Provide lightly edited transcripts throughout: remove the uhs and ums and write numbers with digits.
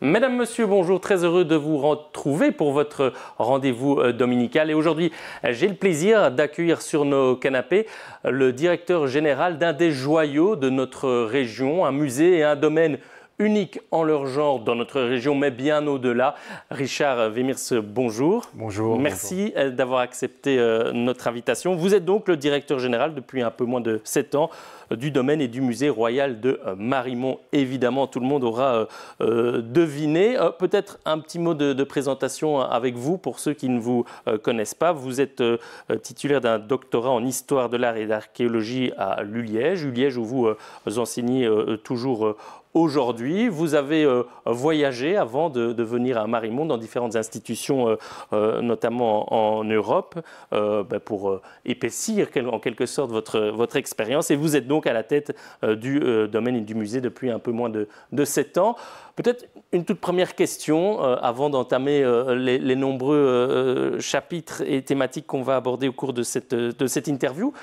Mesdames, Messieurs, bonjour, très heureux de vous retrouver pour votre rendez-vous dominical. Et aujourd'hui, j'ai le plaisir d'accueillir sur nos canapés le directeur général d'un des joyaux de notre région, un musée et un domaine unique en leur genre dans notre région, mais bien au-delà. Richard Wemirs, bonjour. Bonjour. Merci d'avoir accepté notre invitation. Vous êtes donc le directeur général depuis un peu moins de 7 ans du domaine et du musée royal de Marimont. Évidemment, tout le monde aura deviné. Peut-être un petit mot de présentation avec vous pour ceux qui ne vous connaissent pas. Vous êtes titulaire d'un doctorat en histoire de l'art et d'archéologie à l'ULiège, où vous enseignez toujours aujourd'hui. Vous avez voyagé avant de venir à Marimont dans différentes institutions, notamment en Europe, pour épaissir en quelque sorte votre expérience. Et vous êtes donc à la tête du domaine et du musée depuis un peu moins de 7 ans. Peut-être une toute première question avant d'entamer les nombreux chapitres et thématiques qu'on va aborder au cours de cette interview.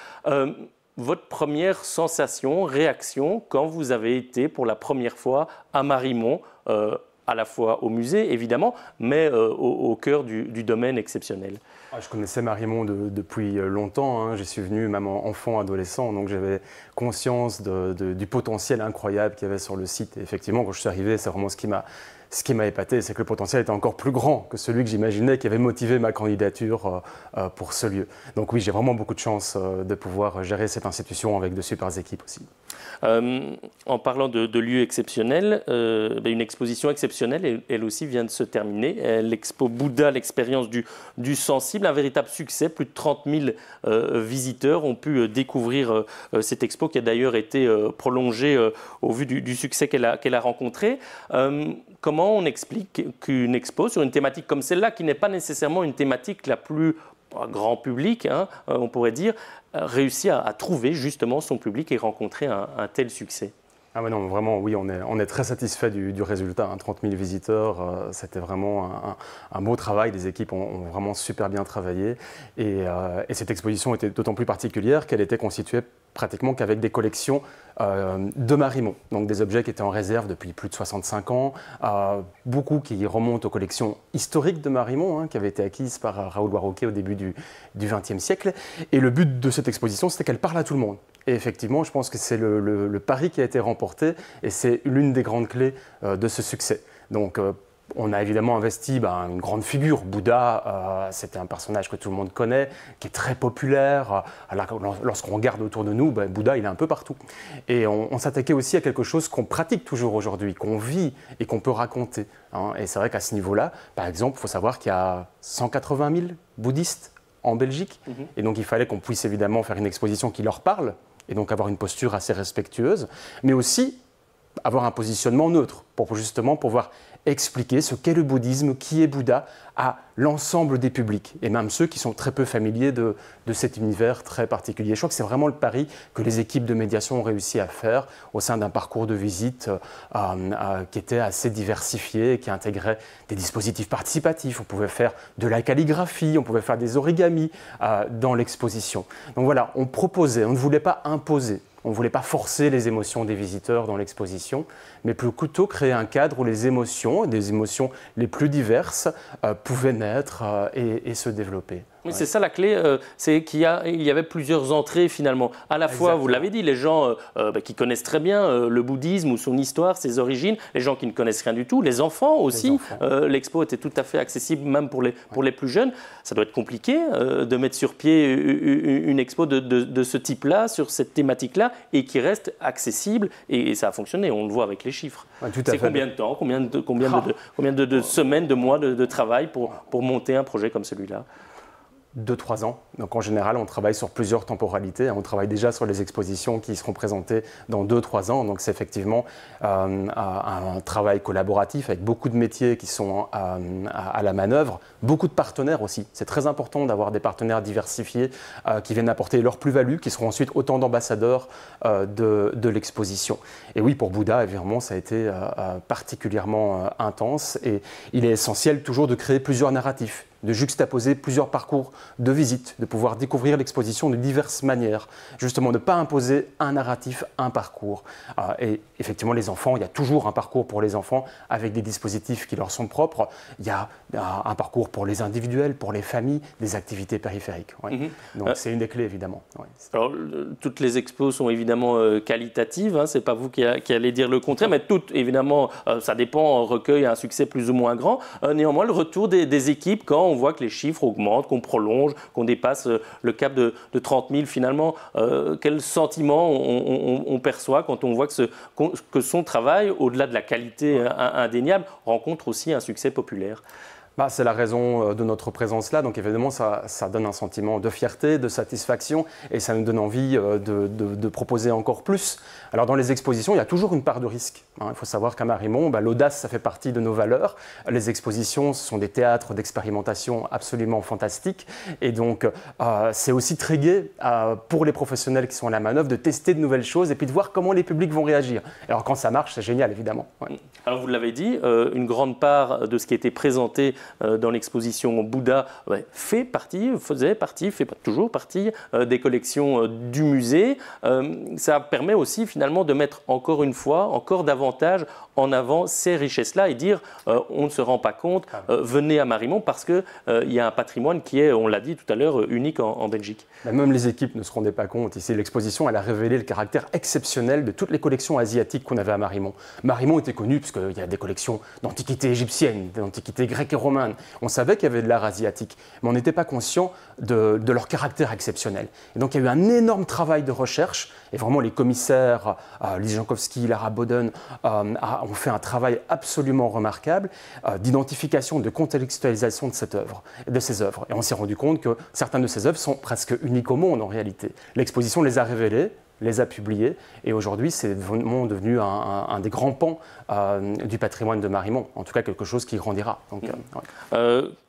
Votre première sensation, réaction, quand vous avez été pour la première fois à Marimont, à la fois au musée évidemment, mais au cœur du domaine exceptionnel? Je connaissais Marimont depuis longtemps, hein. J'y suis venu même enfant, adolescent, donc j'avais conscience du potentiel incroyable qu'il y avait sur le site. Et effectivement, quand je suis arrivé, c'est vraiment ce qui m'a épaté, c'est que le potentiel était encore plus grand que celui que j'imaginais, qui avait motivé ma candidature pour ce lieu. Donc oui, j'ai vraiment beaucoup de chance de pouvoir gérer cette institution avec de super équipes aussi. En parlant de lieux exceptionnels, une exposition exceptionnelle, elle aussi vient de se terminer. L'expo Bouddha, l'expérience du sensible, un véritable succès. Plus de 30 000 visiteurs ont pu découvrir cette expo qui a d'ailleurs été prolongée au vu du succès qu'elle a rencontré. Comment on explique qu'une expo sur une thématique comme celle-là, qui n'est pas nécessairement une thématique la plus grand public, hein, on pourrait dire, réussit à trouver justement son public et rencontrer un tel succès? Ah ouais, non, vraiment, oui, on est très satisfait du résultat. 30 000 visiteurs, c'était vraiment un beau travail. Les équipes ont vraiment super bien travaillé. Et cette exposition était d'autant plus particulière qu'elle était constituée pratiquement qu'avec des collections de Marimont. Donc des objets qui étaient en réserve depuis plus de 65 ans, beaucoup qui remontent aux collections historiques de Marimont, qui avaient été acquises par Raoul Warroquet au début du XXe siècle. Et le but de cette exposition, c'était qu'elle parle à tout le monde. Et effectivement, je pense que c'est le pari qui a été remporté et c'est l'une des grandes clés de ce succès. Donc, on a évidemment investi une grande figure. Bouddha, c'était un personnage que tout le monde connaît, qui est très populaire. Lorsqu'on regarde autour de nous, Bouddha, il est un peu partout. Et on s'attaquait aussi à quelque chose qu'on pratique toujours aujourd'hui, qu'on vit et qu'on peut raconter. Et c'est vrai qu'à ce niveau-là, par exemple, il faut savoir qu'il y a 180 000 bouddhistes en Belgique. Et donc, il fallait qu'on puisse évidemment faire une exposition qui leur parle, et donc avoir une posture assez respectueuse, mais aussi avoir un positionnement neutre pour justement pouvoir expliquer ce qu'est le bouddhisme, qui est Bouddha, à l'ensemble des publics, et même ceux qui sont très peu familiers de cet univers très particulier. Je crois que c'est vraiment le pari que les équipes de médiation ont réussi à faire au sein d'un parcours de visite qui était assez diversifié, qui intégrait des dispositifs participatifs. On pouvait faire de la calligraphie, on pouvait faire des origamis dans l'exposition. Donc voilà, on proposait, on ne voulait pas imposer. On ne voulait pas forcer les émotions des visiteurs dans l'exposition, mais plutôt créer un cadre où les émotions, des émotions les plus diverses, pouvaient naître et se développer. Oui, c'est ça la clé, c'est qu'il y avait plusieurs entrées finalement. À la fois, vous l'avez dit, les gens qui connaissent très bien le bouddhisme ou son histoire, ses origines, les gens qui ne connaissent rien du tout, les enfants aussi. L'expo était tout à fait accessible même pour les plus jeunes. Ça doit être compliqué de mettre sur pied une expo de ce type-là, sur cette thématique-là, et qui reste accessible. Et ça a fonctionné, on le voit avec les chiffres. Ouais, c'est combien de temps, combien de semaines, de mois de travail pour monter un projet comme celui-là? 2-3 ans. Donc en général, on travaille sur plusieurs temporalités. On travaille déjà sur les expositions qui seront présentées dans 2-3 ans. Donc c'est effectivement un travail collaboratif avec beaucoup de métiers qui sont à la manœuvre, beaucoup de partenaires aussi. C'est très important d'avoir des partenaires diversifiés qui viennent apporter leur plus-value, qui seront ensuite autant d'ambassadeurs de l'exposition. Et oui, pour Bouddha, évidemment, ça a été particulièrement intense et il est essentiel toujours de créer plusieurs narratifs. de juxtaposer plusieurs parcours de visite, de pouvoir découvrir l'exposition de diverses manières, justement de ne pas imposer un narratif, un parcours. Et effectivement, les enfants, il y a toujours un parcours pour les enfants avec des dispositifs qui leur sont propres. Il y a un parcours pour les individuels, pour les familles, des activités périphériques. Ouais. Donc c'est une des clés, évidemment. Ouais. Alors, toutes les expos sont évidemment qualitatives, hein, ce n'est pas vous qui allez dire le contraire, mais toutes, évidemment, ça dépend, recueille un succès plus ou moins grand. Néanmoins, le retour des équipes, quand on voit que les chiffres augmentent, qu'on prolonge, qu'on dépasse le cap de 30 000 finalement, quel sentiment on perçoit quand on voit que son travail, au-delà de la qualité indéniable, rencontre aussi un succès populaire? C'est la raison de notre présence là, donc évidemment ça donne un sentiment de fierté, de satisfaction et ça nous donne envie de proposer encore plus. Alors dans les expositions, il y a toujours une part de risque. Il faut savoir qu'à Marimont, l'audace ça fait partie de nos valeurs. Les expositions, ce sont des théâtres d'expérimentation absolument fantastiques et donc c'est aussi très gai pour les professionnels qui sont à la manœuvre de tester de nouvelles choses et puis de voir comment les publics vont réagir. Alors quand ça marche, c'est génial évidemment. Ouais. Alors vous l'avez dit, une grande part de ce qui a été présenté dans l'exposition Bouddha fait toujours partie des collections du musée. Ça permet aussi finalement de mettre encore une fois, encore davantage en avant ces richesses-là et dire on ne se rend pas compte, venez à Marimont parce qu'il y a un patrimoine qui est, on l'a dit tout à l'heure, unique en Belgique. Même les équipes ne se rendaient pas compte. Ici, l'exposition, elle a révélé le caractère exceptionnel de toutes les collections asiatiques qu'on avait à Marimont. Marimont était connu parce qu'il y a des collections d'antiquités égyptiennes, d'antiquités grecques et romaines. On savait qu'il y avait de l'art asiatique, mais on n'était pas conscient de leur caractère exceptionnel. Et donc il y a eu un énorme travail de recherche, et vraiment les commissaires, Lise Jankowski, Lara Boden, ont fait un travail absolument remarquable d'identification, de contextualisation de ces œuvres. Et on s'est rendu compte que certaines de ces œuvres sont presque uniques au monde en réalité. L'exposition les a révélées, les a publiées, et aujourd'hui c'est vraiment devenu un des grands pans du patrimoine de Marimont, en tout cas quelque chose qui grandira. Donc,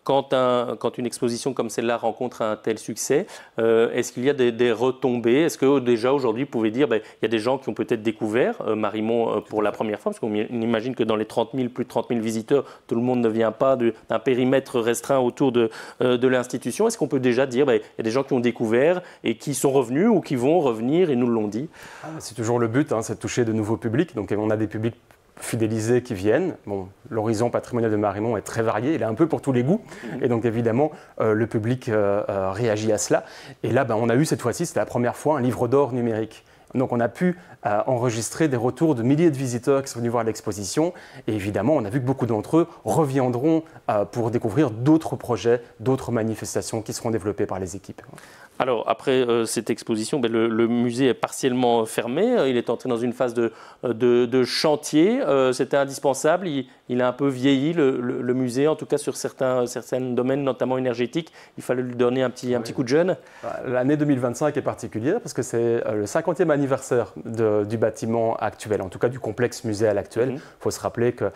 Quand une exposition comme celle-là rencontre un tel succès, est-ce qu'il y a des retombées? Est-ce que déjà aujourd'hui vous pouvez dire il y a des gens qui ont peut-être découvert Marimont pour la première fois, parce qu'on imagine que dans les plus de 30 000 visiteurs, tout le monde ne vient pas d'un périmètre restreint autour de l'institution. Est-ce qu'on peut déjà dire il y a des gens qui ont découvert et qui sont revenus ou qui vont revenir et nous l'ont dit? C'est toujours le but, c'est de toucher de nouveaux publics. Donc on a des publics fidélisés qui viennent. L'horizon patrimonial de Marimont est très varié, il est un peu pour tous les goûts. Et donc évidemment, le public réagit à cela. Et là, on a eu cette fois-ci, c'était la première fois, un livre d'or numérique. Donc on a pu enregistrer des retours de milliers de visiteurs qui sont venus voir l'exposition. Et évidemment, on a vu que beaucoup d'entre eux reviendront pour découvrir d'autres projets, d'autres manifestations qui seront développées par les équipes. Alors, après cette exposition, le musée est partiellement fermé. Il est entré dans une phase de chantier. C'était indispensable. Il a un peu vieilli, le musée, en tout cas sur certains domaines, notamment énergétiques. Il fallait lui donner un petit coup de jeune. L'année 2025 est particulière parce que c'est le 50e anniversaire du bâtiment actuel, en tout cas du complexe muséal actuel. Il faut se rappeler que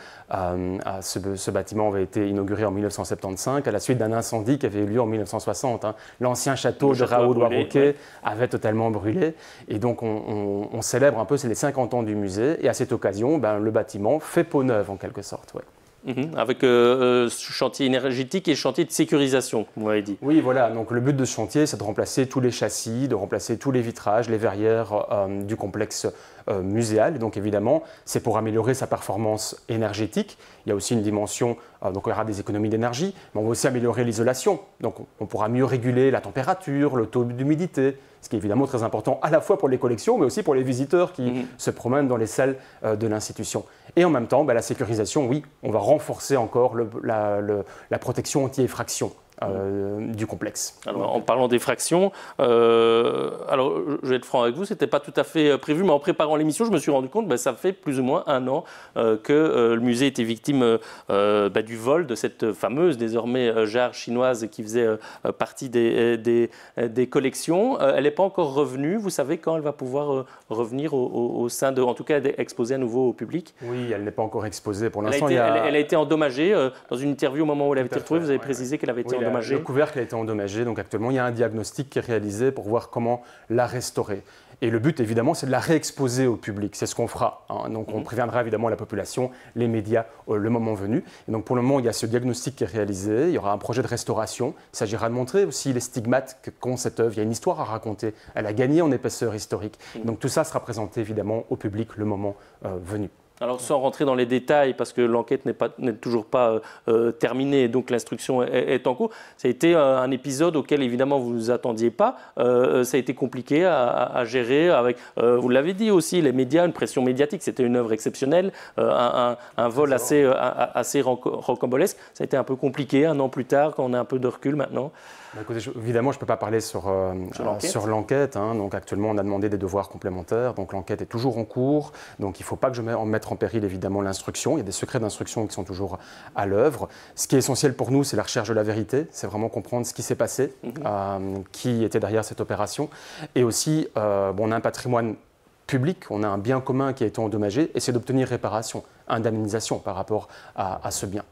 ce bâtiment avait été inauguré en 1975 à la suite d'un incendie qui avait eu lieu en 1960. L'ancien château de Raoult-Roquet avait totalement brûlé. Et donc on célèbre un peu, c'est les 50 ans du musée. Et à cette occasion, le bâtiment fait peau neuve en quelque sorte. Avec chantier énergétique et chantier de sécurisation, vous m'avez dit. Oui, voilà. Donc le but de ce chantier, c'est de remplacer tous les châssis, de remplacer tous les vitrages, les verrières du complexe muséal. Et donc évidemment, c'est pour améliorer sa performance énergétique. Il y a aussi une dimension, donc il y aura des économies d'énergie, mais on va aussi améliorer l'isolation. Donc on pourra mieux réguler la température, le taux d'humidité, ce qui est évidemment très important à la fois pour les collections, mais aussi pour les visiteurs qui se promènent dans les salles de l'institution. Et en même temps, la sécurisation, oui, on va renforcer encore la protection anti-effraction du complexe. Alors, en parlant d'effraction, alors je vais être franc avec vous, ce n'était pas tout à fait prévu, mais en préparant l'émission, je me suis rendu compte que ça fait plus ou moins un an que le musée était victime du vol de cette fameuse, désormais, jarre chinoise qui faisait partie des collections. Elle n'est pas encore revenue. Vous savez quand elle va pouvoir revenir au sein de, en tout cas, exposée à nouveau au public? Oui, elle n'est pas encore exposée pour l'instant. Elle a été endommagée. Dans une interview au moment où elle avait été retrouvée, vous avez précisé qu'elle avait été endommagée. Le couvercle a été endommagé, donc actuellement il y a un diagnostic qui est réalisé pour voir comment la restaurer. Et le but, évidemment, c'est de la réexposer au public. C'est ce qu'on fera, hein. Donc, on préviendra évidemment la population, les médias, le moment venu. Et donc, pour le moment, il y a ce diagnostic qui est réalisé. Il y aura un projet de restauration. Il s'agira de montrer aussi les stigmates qu'ont cette œuvre. Il y a une histoire à raconter. Elle a gagné en épaisseur historique. Donc, tout ça sera présenté, évidemment, au public le moment venu. Alors sans rentrer dans les détails, parce que l'enquête n'est toujours pas terminée, donc l'instruction est en cours, ça a été un épisode auquel évidemment vous ne vous attendiez pas, ça a été compliqué à gérer avec, vous l'avez dit aussi, les médias, une pression médiatique, c'était une œuvre exceptionnelle, un vol assez rocambolesque, ça a été un peu compliqué un an plus tard, quand on a un peu de recul maintenant. Écoutez, évidemment, je ne peux pas parler sur l'enquête. Hein. Donc, actuellement, on a demandé des devoirs complémentaires. Donc, l'enquête est toujours en cours. Donc, il ne faut pas que je mette en péril, évidemment, l'instruction. Il y a des secrets d'instruction qui sont toujours à l'œuvre. Ce qui est essentiel pour nous, c'est la recherche de la vérité. C'est vraiment comprendre ce qui s'est passé, qui était derrière cette opération. Et aussi, on a un patrimoine public, on a un bien commun qui a été endommagé, et c'est d'obtenir réparation, indemnisation par rapport à ce bien.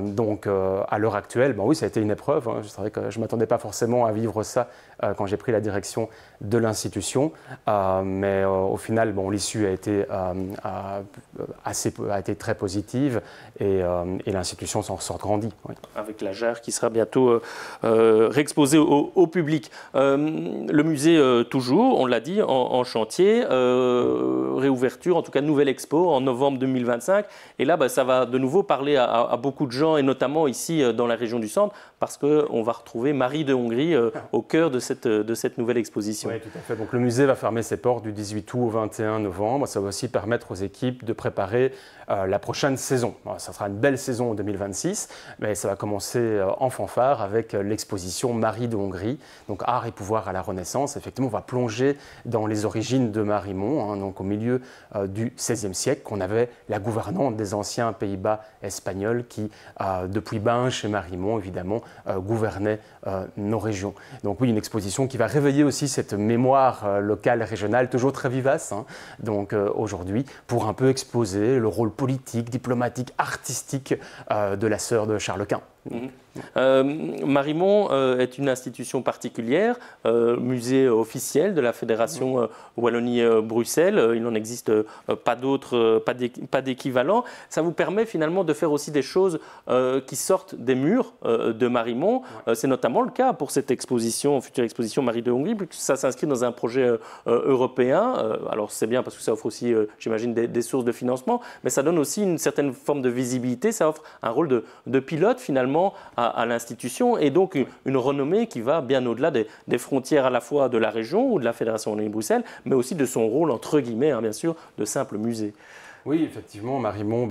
Donc, à l'heure actuelle, oui, ça a été une épreuve. Hein. C'est vrai que je ne m'attendais pas forcément à vivre ça quand j'ai pris la direction de l'institution. Mais au final, l'issue a été très positive et l'institution s'en ressort grandie. Oui. Avec la jarre qui sera bientôt réexposée au public. Le musée, toujours, on l'a dit, en chantier. Réouverture, en tout cas nouvelle expo en novembre 2025. Et là, ça va de nouveau parler à beaucoup de gens, et notamment ici dans la région du centre, parce qu'on va retrouver Marie de Hongrie au cœur de cette nouvelle exposition. Oui, tout à fait. Donc, le musée va fermer ses portes du 18 août au 21 novembre. Ça va aussi permettre aux équipes de préparer la prochaine saison. Ça sera une belle saison en 2026, mais ça va commencer en fanfare avec l'exposition Marie de Hongrie, donc art et pouvoir à la Renaissance. Effectivement, on va plonger dans les origines de Marimont, hein, donc au milieu du XVIe siècle, qu'on avait la gouvernante des anciens Pays-Bas espagnols qui, depuis Binche et Marimont, évidemment, gouvernaient nos régions. Donc oui, une exposition qui va réveiller aussi cette mémoire locale, régionale, toujours très vivace, hein, donc aujourd'hui, pour un peu exposer le rôle politique, diplomatique, artistique de la sœur de Charles Quint. Marimont est une institution particulière, musée officiel de la Fédération Wallonie-Bruxelles. Il n'en existe pas d'autres, pas d'équivalent. Ça vous permet finalement de faire aussi des choses qui sortent des murs de Marimont. C'est notamment le cas pour cette exposition, future exposition Marie de Hongrie, puisque ça s'inscrit dans un projet européen. Alors c'est bien parce que ça offre aussi, j'imagine, des sources de financement, mais ça donne aussi une certaine forme de visibilité. Ça offre un rôle de pilote finalement à l'institution, et donc une renommée qui va bien au-delà des frontières à la fois de la région ou de la Fédération Wallonie-Bruxelles, mais aussi de son rôle, entre guillemets, bien sûr, de simple musée. Oui, effectivement, Marimont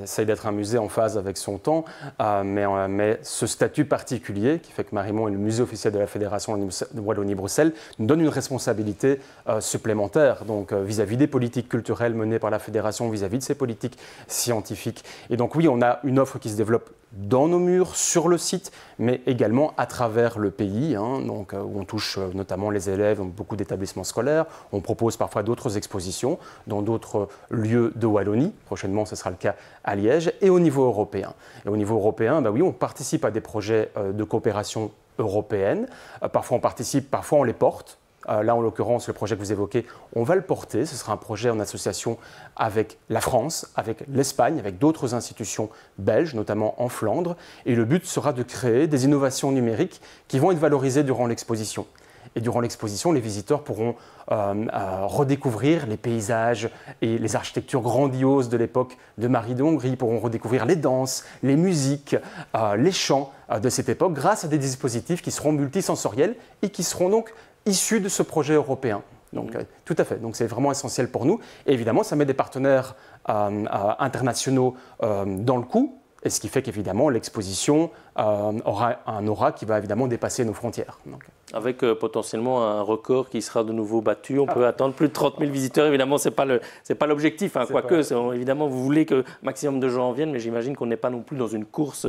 essaye d'être un musée en phase avec son temps, mais ce statut particulier qui fait que Marimont est le musée officiel de la Fédération de Wallonie-Bruxelles nous donne une responsabilité supplémentaire, donc vis-à-vis des politiques culturelles menées par la Fédération, vis-à-vis de ses politiques scientifiques. Et donc oui, on a une offre qui se développe dans nos murs, sur le site, mais également à travers le pays, hein, donc, où on touche notamment les élèves, beaucoup d'établissements scolaires. On propose parfois d'autres expositions dans d'autres lieux de Wallonie. Prochainement, ce sera le cas à Liège. Et au niveau européen. Et au niveau européen, oui, on participe à des projets de coopération européenne. Parfois, on participe, parfois, on les porte. Là, en l'occurrence, le projet que vous évoquez, on va le porter. Ce sera un projet en association avec la France, avec l'Espagne, avec d'autres institutions belges, notamment en Flandre. Et le but sera de créer des innovations numériques qui vont être valorisées durant l'exposition. Et durant l'exposition, les visiteurs pourront redécouvrir les paysages et les architectures grandioses de l'époque de Marie de Hongrie, pourront redécouvrir les danses, les musiques, les chants de cette époque grâce à des dispositifs qui seront multisensoriels et qui seront donc issus de ce projet européen. Donc, tout à fait. Donc, c'est vraiment essentiel pour nous. Et évidemment, ça met des partenaires internationaux dans le coup. Et ce qui fait qu'évidemment, l'exposition aura un aura qui va évidemment dépasser nos frontières. Donc. Avec potentiellement un record qui sera de nouveau battu. On peut attendre plus de 30 000 visiteurs. Évidemment, ce n'est pas l'objectif. Hein, quoique, évidemment, vous voulez que maximum de gens en viennent, mais j'imagine qu'on n'est pas non plus dans une course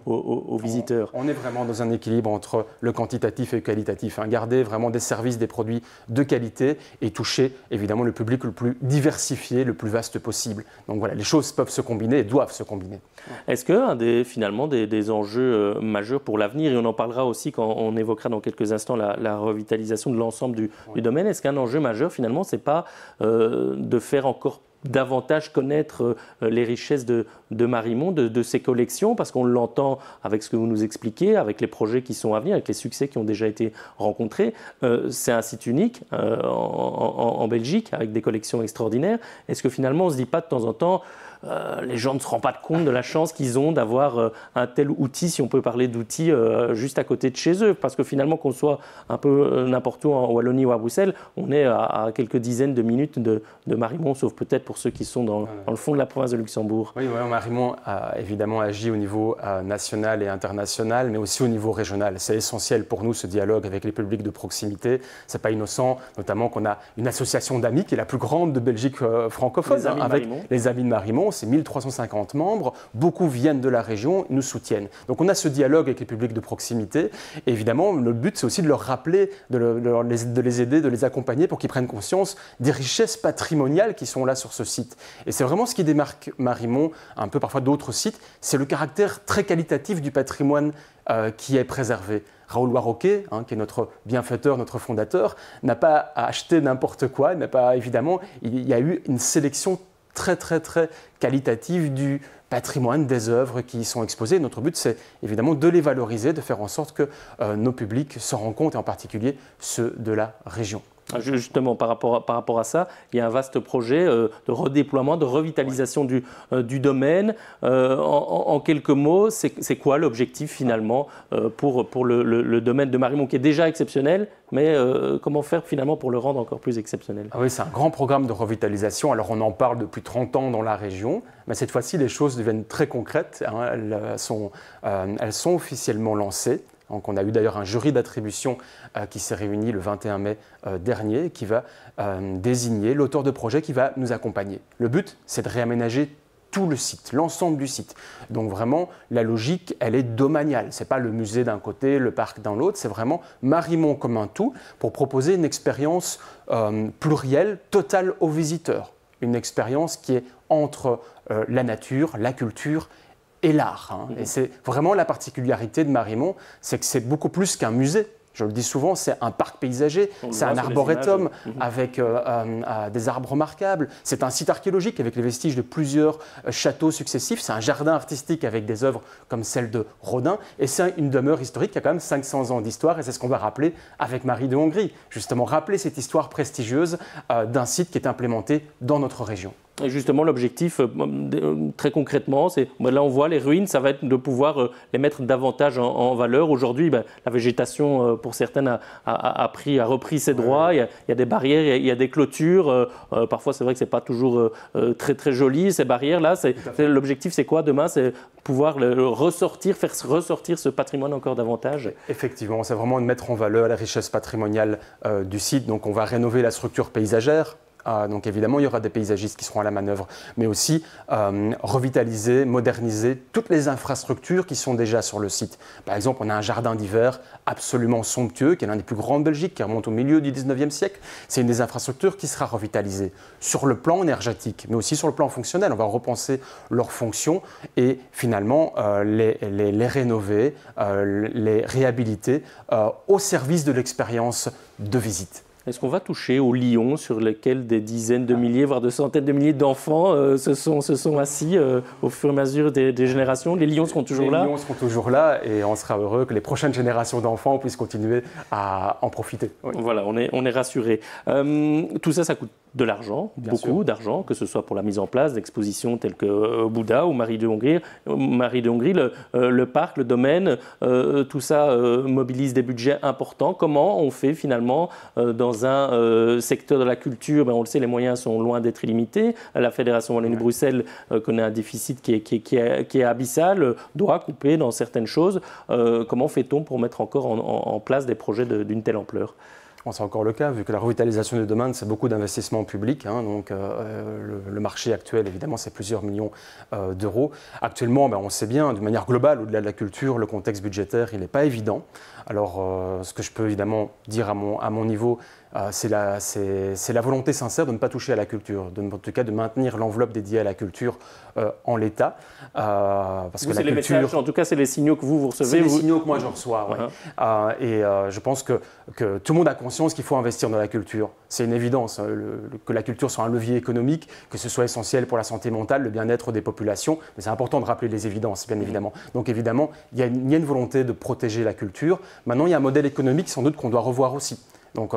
aux visiteurs. On est vraiment dans un équilibre entre le quantitatif et le qualitatif. Hein. Garder vraiment des services, des produits de qualité et toucher évidemment le public le plus diversifié, le plus vaste possible. Donc voilà, les choses peuvent se combiner et doivent se combiner. Est-ce que finalement des enjeux majeurs pour l'avenir, et on en parlera aussi quand on évoquera dans quelques instants l'instant la revitalisation de l'ensemble du domaine. Est-ce qu'un enjeu majeur, finalement, ce n'est pas de faire encore davantage connaître les richesses de Marimont, de ses collections, parce qu'on l'entend avec ce que vous nous expliquez, avec les projets qui sont à venir, avec les succès qui ont déjà été rencontrés. C'est un site unique en Belgique, avec des collections extraordinaires. Est-ce que finalement, on ne se dit pas de temps en temps, les gens ne se rendent pas compte de la chance qu'ils ont d'avoir un tel outil, si on peut parler d'outils, juste à côté de chez eux. Parce que finalement, qu'on soit un peu n'importe où en Wallonie ou à Bruxelles, on est à quelques dizaines de minutes de Marimont, sauf peut-être pour ceux qui sont dans le fond de la province de Luxembourg. Oui, Marimont a évidemment agi au niveau national et international, mais aussi au niveau régional. C'est essentiel pour nous, ce dialogue avec les publics de proximité. Ce n'est pas innocent, notamment qu'on a une association d'amis qui est la plus grande de Belgique francophone, avec les Amis de Marimont. C'est 1350 membres, beaucoup viennent de la région, nous soutiennent. Donc on a ce dialogue avec les publics de proximité. Et évidemment, le but, c'est aussi de leur rappeler, de les aider, de les accompagner pour qu'ils prennent conscience des richesses patrimoniales qui sont là sur ce site. Et c'est vraiment ce qui démarque Marimont, un peu parfois d'autres sites, c'est le caractère très qualitatif du patrimoine qui est préservé. Raoul Warroquet, qui est notre bienfaiteur, notre fondateur, n'a pas acheté n'importe quoi, évidemment, il y a eu une sélection très qualitative du patrimoine, des œuvres qui y sont exposées. Notre but, c'est évidemment de les valoriser, de faire en sorte que nos publics s'en rendent compte, et en particulier ceux de la région. Justement, par rapport à ça, il y a un vaste projet de redéploiement, de revitalisation du domaine. En quelques mots, c'est quoi l'objectif finalement pour le domaine de Marimont, qui est déjà exceptionnel, mais comment faire finalement pour le rendre encore plus exceptionnel? Oui, c'est un grand programme de revitalisation. Alors on en parle depuis 30 ans dans la région, mais cette fois-ci les choses deviennent très concrètes. Elles sont officiellement lancées. Donc on a eu d'ailleurs un jury d'attribution qui s'est réuni le 21 mai dernier, qui va désigner l'auteur de projet qui va nous accompagner. Le but, c'est de réaménager tout le site, l'ensemble du site. Donc vraiment, la logique, elle est domaniale. Ce n'est pas le musée d'un côté, le parc d'un l'autre, c'est vraiment Marimont comme un tout pour proposer une expérience plurielle, totale aux visiteurs. Une expérience qui est entre la nature, la culture et l'art. Et c'est vraiment la particularité de Marimont, c'est que c'est beaucoup plus qu'un musée. Je le dis souvent, c'est un parc paysager, c'est un arboretum avec des arbres remarquables, c'est un site archéologique avec les vestiges de plusieurs châteaux successifs, c'est un jardin artistique avec des œuvres comme celle de Rodin, et c'est une demeure historique qui a quand même 500 ans d'histoire, et c'est ce qu'on va rappeler avec Marie de Hongrie, justement rappeler cette histoire prestigieuse d'un site qui est implémenté dans notre région. Et justement, l'objectif, très concrètement, c'est là on voit les ruines, ça va être de pouvoir les mettre davantage en valeur. Aujourd'hui, la végétation, pour certaines, a repris ses droits. Il y a des barrières, il y a des clôtures. Parfois, c'est vrai que ce n'est pas toujours très joli, ces barrières-là. L'objectif, c'est quoi demain? C'est pouvoir faire ressortir ce patrimoine encore davantage. Effectivement, c'est vraiment de mettre en valeur la richesse patrimoniale du site. Donc, on va rénover la structure paysagère. Donc évidemment, il y aura des paysagistes qui seront à la manœuvre, mais aussi revitaliser, moderniser toutes les infrastructures qui sont déjà sur le site. Par exemple, on a un jardin d'hiver absolument somptueux, qui est l'un des plus grands de Belgique, qui remonte au milieu du 19e siècle. C'est une des infrastructures qui sera revitalisée sur le plan énergétique, mais aussi sur le plan fonctionnel. On va repenser leurs fonctions et finalement les rénover, les réhabiliter au service de l'expérience de visite. Est-ce qu'on va toucher aux lions sur lesquels des dizaines de milliers, voire de centaines de milliers d'enfants se sont assis au fur et à mesure des générations? Les lions seront toujours là? Les lions seront toujours là et on sera heureux que les prochaines générations d'enfants puissent continuer à en profiter. Oui. Voilà, on est rassurés. Tout ça, ça coûte de l'argent, beaucoup d'argent, que ce soit pour la mise en place d'expositions telles que Bouddha ou Marie de Hongrie. Le parc, le domaine, tout ça mobilise des budgets importants. Comment on fait finalement dans un secteur de la culture? On le sait, les moyens sont loin d'être illimités. La Fédération Wallonie-Bruxelles connaît un déficit qui est abyssal, doit couper dans certaines choses. Comment fait-on pour mettre encore en place des projets d'une telle ampleur? C'est encore le cas, vu que la revitalisation du domaine, c'est beaucoup d'investissements publics. Donc le marché actuel, évidemment, c'est plusieurs millions d'euros. Actuellement, on sait bien, de manière globale, au-delà de la culture, le contexte budgétaire, il n'est pas évident. Alors, ce que je peux évidemment dire à mon niveau, c'est la volonté sincère de ne pas toucher à la culture, en tout cas de maintenir l'enveloppe dédiée à la culture en l'état. Parce que la culture, messages, en tout cas, c'est les signaux que vous recevez. C'est les signaux que moi je reçois. Ouais. Je pense que tout le monde a conscience qu'il faut investir dans la culture. C'est une évidence, que la culture soit un levier économique, que ce soit essentiel pour la santé mentale, le bien-être des populations. Mais c'est important de rappeler les évidences, bien évidemment. Donc évidemment, il y a une volonté de protéger la culture. Maintenant, il y a un modèle économique sans doute qu'on doit revoir aussi. Donc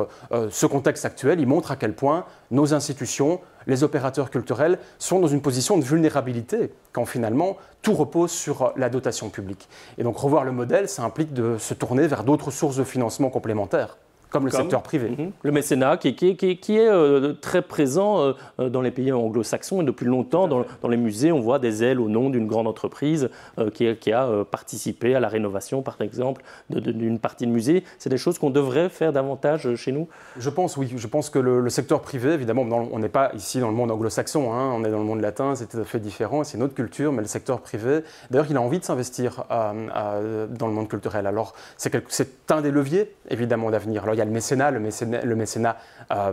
ce contexte actuel, il montre à quel point nos institutions, les opérateurs culturels sont dans une position de vulnérabilité quand finalement tout repose sur la dotation publique. Et donc revoir le modèle, ça implique de se tourner vers d'autres sources de financement complémentaires. Comme le secteur privé. Le mécénat qui est très présent dans les pays anglo-saxons et depuis longtemps dans les musées, on voit des ailes au nom d'une grande entreprise qui a participé à la rénovation, par exemple, d'une partie de musée. C'est des choses qu'on devrait faire davantage chez nous? Je pense, oui. Je pense que le secteur privé, évidemment, on n'est pas ici dans le monde anglo-saxon, on est dans le monde latin, c'est tout à fait différent, c'est une autre culture, mais le secteur privé, d'ailleurs, il a envie de s'investir dans le monde culturel. Alors, c'est un des leviers, évidemment, d'avenir. Alors, il y a le mécénat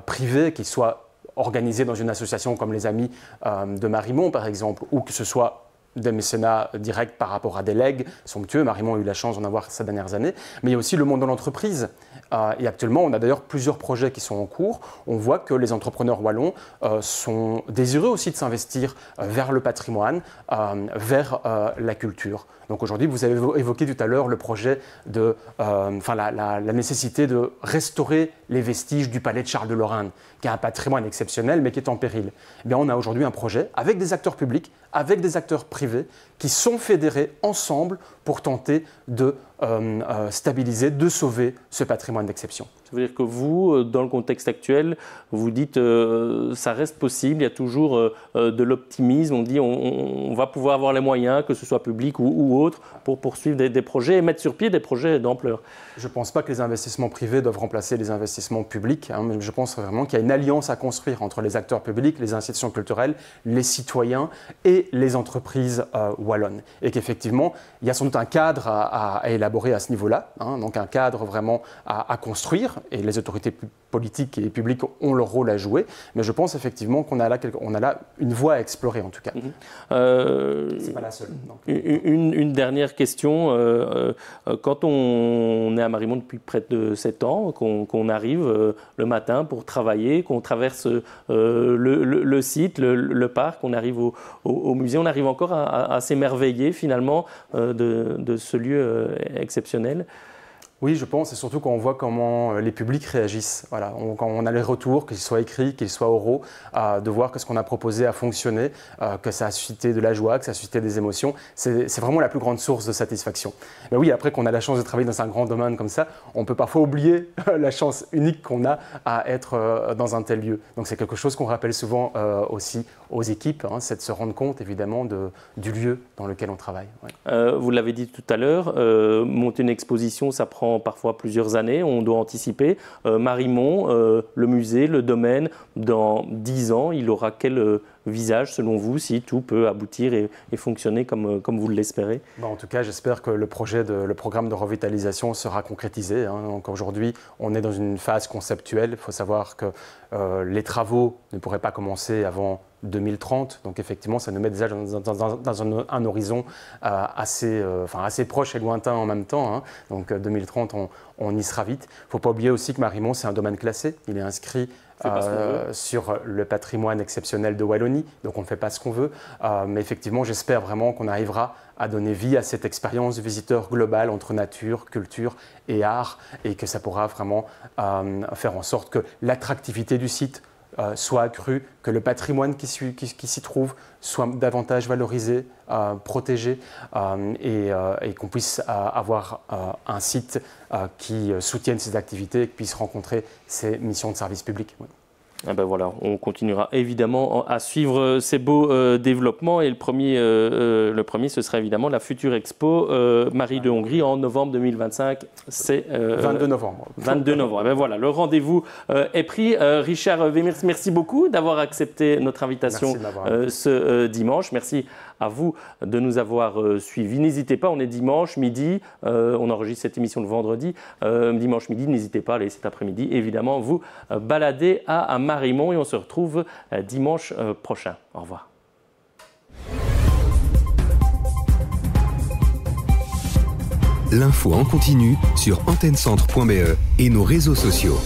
privé, qui soit organisé dans une association comme les Amis de Marimont, par exemple, ou que ce soit des mécénats directs par rapport à des legs somptueux. Marimont a eu la chance d'en avoir ces dernières années. Mais il y a aussi le monde de l'entreprise. Et actuellement, on a d'ailleurs plusieurs projets qui sont en cours. On voit que les entrepreneurs wallons sont désireux aussi de s'investir vers le patrimoine, vers la culture. Donc aujourd'hui, vous avez évoqué tout à l'heure le projet la nécessité de restaurer les vestiges du palais de Charles de Lorraine, qui a un patrimoine exceptionnel, mais qui est en péril. Eh bien, on a aujourd'hui un projet avec des acteurs publics, avec des acteurs privés, qui sont fédérés ensemble pour tenter de stabiliser, de sauver ce patrimoine d'exception. Ça veut dire que vous, dans le contexte actuel, vous dites ça reste possible, il y a toujours de l'optimisme, on dit on va pouvoir avoir les moyens, que ce soit public ou autre, pour poursuivre des projets et mettre sur pied des projets d'ampleur. Je ne pense pas que les investissements privés doivent remplacer les investissements publics, mais je pense vraiment qu'il y a une alliance à construire entre les acteurs publics, les institutions culturelles, les citoyens et les entreprises wallonnes. Et qu'effectivement, il y a sans doute un cadre à élaborer à ce niveau-là, donc un cadre vraiment à construire. Et les autorités politiques et publiques ont leur rôle à jouer. Mais je pense effectivement qu'on a là une voie à explorer en tout cas. C'est pas la seule. Une dernière question. Quand on est à Marimont depuis près de 7 ans, qu'on arrive le matin pour travailler, qu'on traverse le site, le parc, on arrive au musée, on arrive encore à s'émerveiller finalement de ce lieu exceptionnel. Oui, je pense, et surtout quand on voit comment les publics réagissent. Voilà, quand on a les retours, qu'ils soient écrits, qu'ils soient oraux, de voir que ce qu'on a proposé a fonctionné, que ça a suscité de la joie, que ça a suscité des émotions, c'est vraiment la plus grande source de satisfaction. Mais oui, après qu'on a la chance de travailler dans un grand domaine comme ça, on peut parfois oublier la chance unique qu'on a à être dans un tel lieu. Donc c'est quelque chose qu'on rappelle souvent aussi aux équipes, c'est de se rendre compte évidemment du lieu dans lequel on travaille. Ouais. Vous l'avez dit tout à l'heure, monter une exposition, ça prend parfois plusieurs années, on doit anticiper. Marimont, le musée, le domaine, dans 10 ans, il aura quel visage selon vous, si tout peut aboutir et fonctionner comme vous l'espérez? En tout cas, j'espère que le programme de revitalisation sera concrétisé. Donc aujourd'hui, on est dans une phase conceptuelle. Il faut savoir que les travaux ne pourraient pas commencer avant 2030. Donc effectivement, ça nous met déjà dans un horizon assez proche et lointain en même temps. Donc 2030, on y sera vite. Il ne faut pas oublier aussi que Marimont, c'est un domaine classé. Il est inscrit sur le patrimoine exceptionnel de Wallonie, donc on ne fait pas ce qu'on veut, mais effectivement j'espère vraiment qu'on arrivera à donner vie à cette expérience de visiteur globale entre nature, culture et art, et que ça pourra vraiment faire en sorte que l'attractivité du site soit accrue, que le patrimoine qui s'y trouve soit davantage valorisé, protégé, et qu'on puisse avoir un site qui soutienne ces activités et qui puisse rencontrer ces missions de service public. Ouais. Ah ben voilà, on continuera évidemment à suivre ces beaux développements et le premier, ce sera évidemment la future expo Marie de Hongrie en novembre 2025. C'est 22 novembre. 22 novembre. Ben voilà, le rendez-vous est pris. Richard Wemmers, merci beaucoup d'avoir accepté notre invitation ce dimanche. Merci à vous de nous avoir suivis. N'hésitez pas, on est dimanche midi, on enregistre cette émission le vendredi, dimanche midi, n'hésitez pas à aller cet après-midi, évidemment, vous balader à Marimont et on se retrouve dimanche prochain. Au revoir. L'info en continu sur antennecentre.be et nos réseaux sociaux.